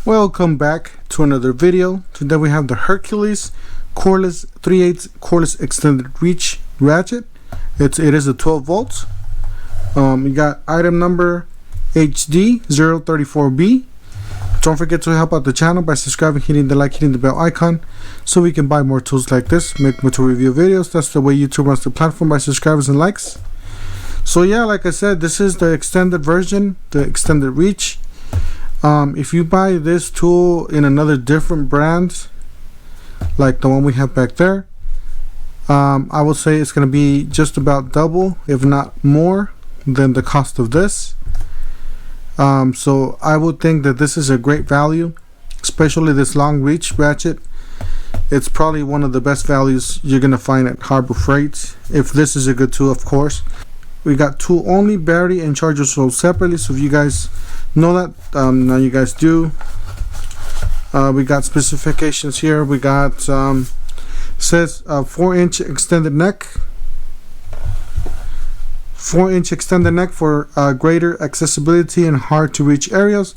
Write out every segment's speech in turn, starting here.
Welcome back to another video. Today we have the Hercules cordless 3/8 cordless extended reach ratchet. It is a 12 volts. We got item number HD034B. Don't forget to help out the channel by subscribing, hitting the like, hitting the bell icon, so we can buy more tools like this, make more tool review videos. That's the way YouTube runs the platform, by subscribers and likes. So yeah, like I said, this is the extended version, the extended reach. If you buy this tool in another different brand, like the one we have back there, I would say it's going to be just about double, if not more, than the cost of this. So I would think that this is a great value, especially this long reach ratchet. It's probably one of the best values you're going to find at Harbor Freight, if this is a good tool, of course. We got tool only, battery and charger sold separately, so if you guys know that, now you guys do. We got specifications here. We got says 4-inch extended neck, 4-inch extended neck for greater accessibility in hard to reach areas,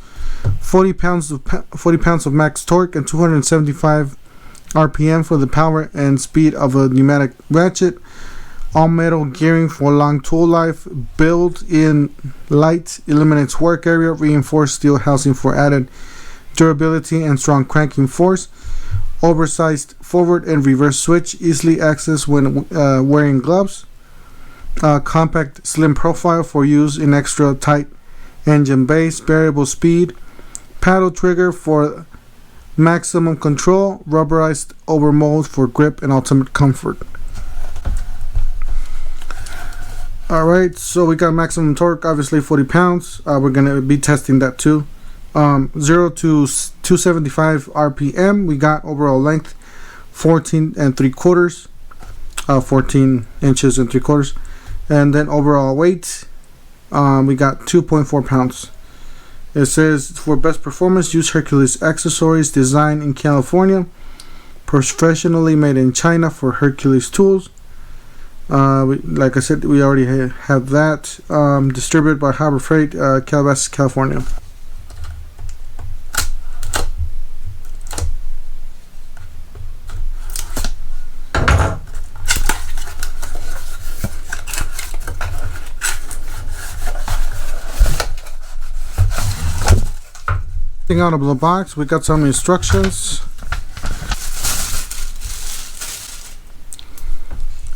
40 pounds of max torque, and 275 RPM for the power and speed of a pneumatic ratchet. All metal gearing for long tool life. Built-in light, eliminates work area. Reinforced steel housing for added durability and strong cranking force. Oversized forward and reverse switch, easily accessed when wearing gloves. Compact slim profile for use in extra tight engine base. Variable speed. Paddle trigger for maximum control. Rubberized over mold for grip and ultimate comfort. Alright, so we got maximum torque, obviously 40 pounds. We're going to be testing that too. 0 to 275 RPM. We got overall length 14 3/4, 14 inches and 3/4. And then overall weight, we got 2.4 pounds. It says for best performance, use Hercules accessories, designed in California, professionally made in China for Hercules tools. Like I said, we already have that. Distributed by Harbor Freight, Calabasas, California. Out of the box, we got some instructions.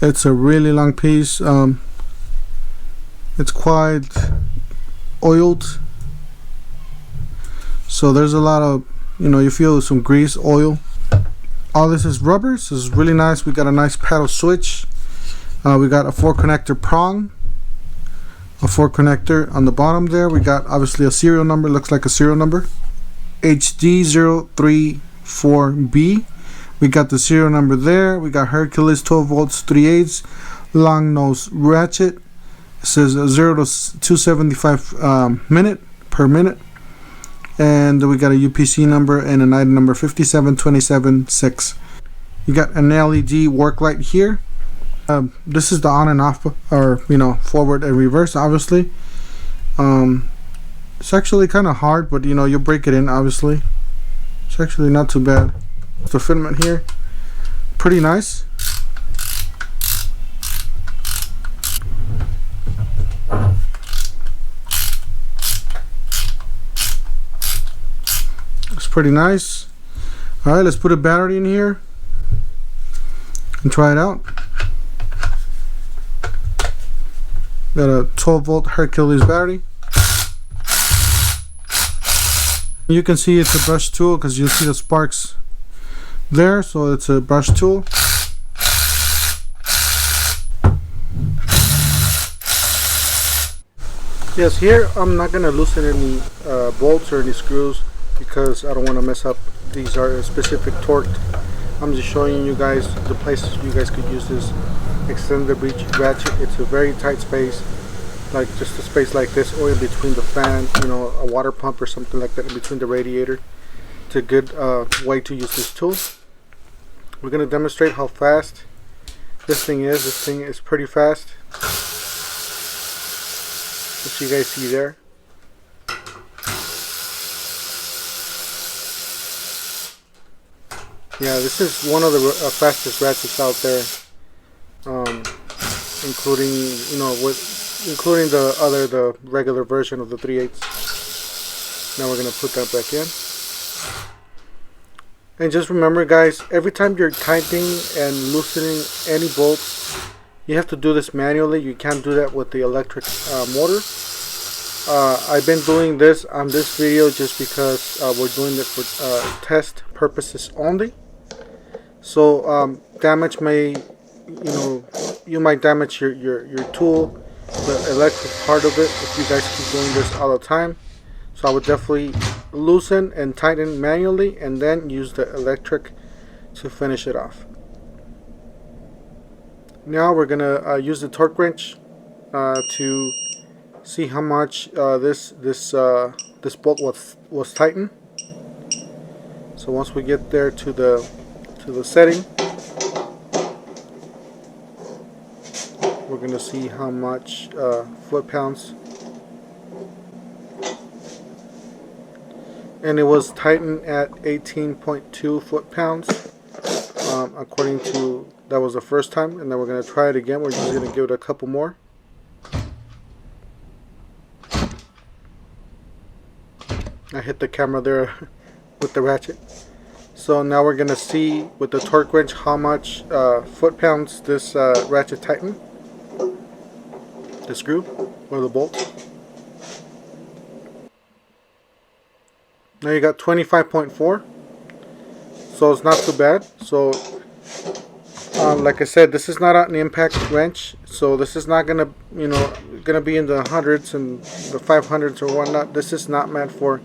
It's a really long piece. It's quite oiled, so there's a lot of, you feel some grease, oil. All this is rubber, so it's really nice. We got a nice paddle switch. We got a 4 connector prong, a 4 connector on the bottom there. We got obviously a serial number, looks like a serial number, HD034B. We got the serial number there. We got Hercules 12 volts 3/8 long nose ratchet. It says 0 to 275 per minute. And we got a UPC number and an item number 57276. You got an LED work light here. This is the on and off, or forward and reverse, obviously. It's actually kind of hard, but you'll break it in, obviously. It's actually not too bad. The filament here, pretty nice. It's pretty nice. Alright, let's put a battery in here and try it out. Got a 12 volt Hercules battery. You can see it's a brush tool because you see the sparks there, so it's a brush tool. Yes, here I'm not going to loosen any bolts or any screws because I don't want to mess up. These are specific torqued. I'm just showing you guys the places you guys could use this extended reach ratchet. It's a very tight space, like just a space like this, or in between the fan, a water pump or something like that, in between the radiator. It's a good way to use this tool. We're going to demonstrate how fast this thing is. This thing is pretty fast, as you guys see there. Yeah, this is one of the fastest ratchets out there, including including the regular version of the 3/8. Now we're gonna put that back in. And just remember, guys, every time you're tightening and loosening any bolts, you have to do this manually. You can't do that with the electric motor. I've been doing this on this video just because we're doing it for test purposes only. So damage may, you might damage your tool, the electric part of it, if you guys keep doing this all the time. So I would definitely loosen and tighten manually and then use the electric to finish it off. Now we're gonna use the torque wrench to see how much this bolt was tightened. So once we get there to the setting, we're gonna see how much foot-pounds, and it was tightened at 18.2 foot-pounds. According to, that was the first time, and then we're gonna try it again. We're just gonna give it a couple more. I hit the camera there with the ratchet. So now we're gonna see with the torque wrench how much foot-pounds this ratchet tightened, the screw or the bolt. Now you got 25.4, so it's not too bad. So like I said, this is not an impact wrench, so this is not gonna be in the hundreds and the 500s or whatnot. This is not meant for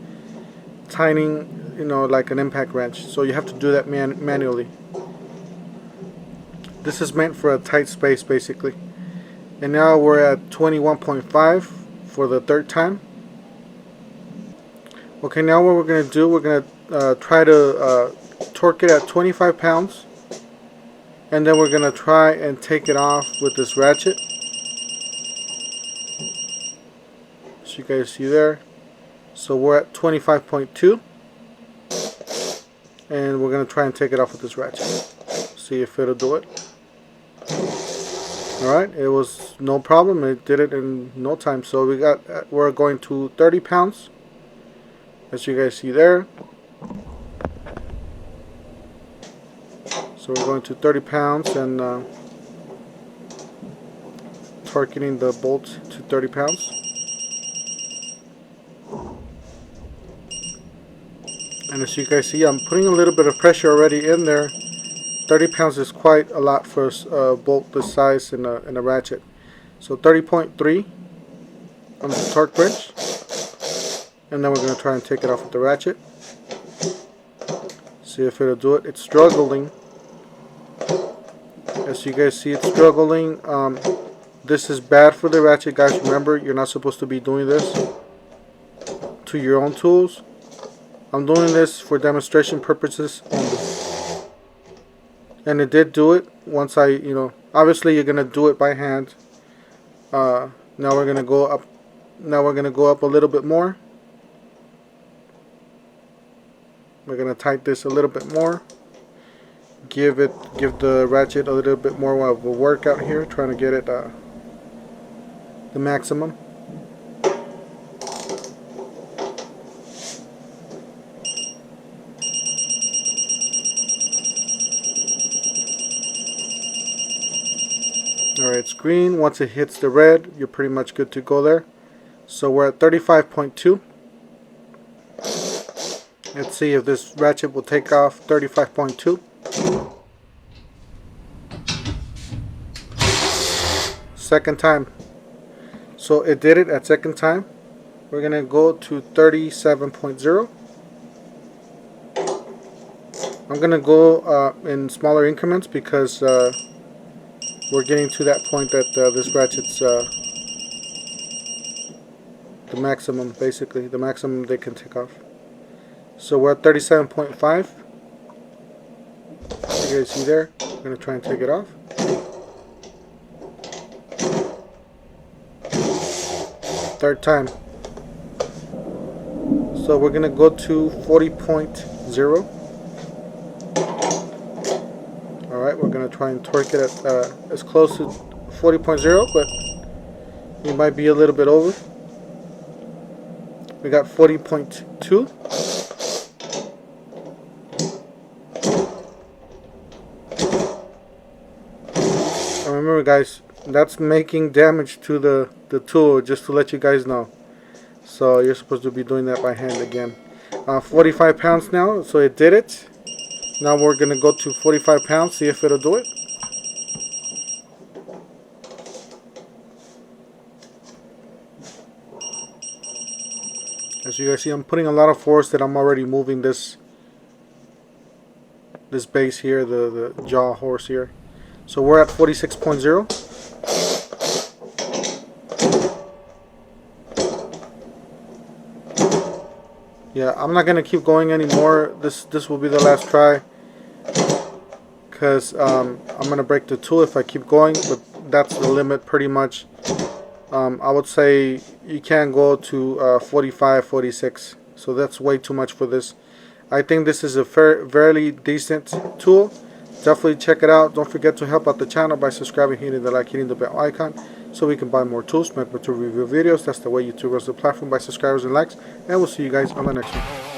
tightening, like an impact wrench, so you have to do that manually. This is meant for a tight space basically. And now we're at 21.5 for the third time. Okay, now what we're gonna do, we're gonna try to torque it at 25 pounds, and then we're gonna try and take it off with this ratchet. So you guys see there. So we're at 25.2, and we're gonna try and take it off with this ratchet. See if it'll do it. Alright, it was no problem. It did it in no time. So we're going to 30 pounds, as you guys see there. So we're going to 30 pounds and torquing the bolt to 30 pounds. And as you guys see, I'm putting a little bit of pressure already in there. 30 pounds is quite a lot for a bolt this size in a ratchet. So 30.3 on the torque wrench. And then we're going to try and take it off with the ratchet. See if it'll do it. It's struggling. As you guys see, it's struggling. This is bad for the ratchet, guys. Remember, you're not supposed to be doing this to your own tools. I'm doing this for demonstration purposes only. And it did do it once I, obviously you're going to do it by hand. Now we're going to go up. Now we're going to go up a little bit more. We're going to tighten this a little bit more. Give the ratchet a little bit more of a workout here, trying to get it the maximum. Alright, it's green. Once it hits the red, you're pretty much good to go there. So we're at 35.2. Let's see if this ratchet will take off 35.2. Second time. So it did it at second time. We're going to go to 37.0. I'm going to go in smaller increments because we're getting to that point that this ratchet's the maximum, basically, the maximum they can take off. So we're at 37.5. You guys see there? I'm going to try and take it off. Third time. So we're going to go to 40.0. right, we're going to try and torque it at as close to 40.0, but we might be a little bit over. We got 40.2. And remember guys, that's making damage to the tool, just to let you guys know. So you're supposed to be doing that by hand again. 45 pounds now, so it did it. Now we're going to go to 45 pounds, see if it'll do it. As you guys see, I'm putting a lot of force that I'm already moving this base here, the jaw horse here. So we're at 46.0. Yeah, I'm not gonna keep going anymore. This will be the last try, because I'm gonna break the tool if I keep going. But that's the limit pretty much. I would say you can't go to 45, 46. So that's way too much for this. I think this is a fairly decent tool. Definitely check it out. Don't forget to help out the channel by subscribing, hitting the like, hitting the bell icon, so we can buy more tools, make more tool review videos. That's the way YouTube runs the platform, by subscribers and likes. And we'll see you guys on the next one.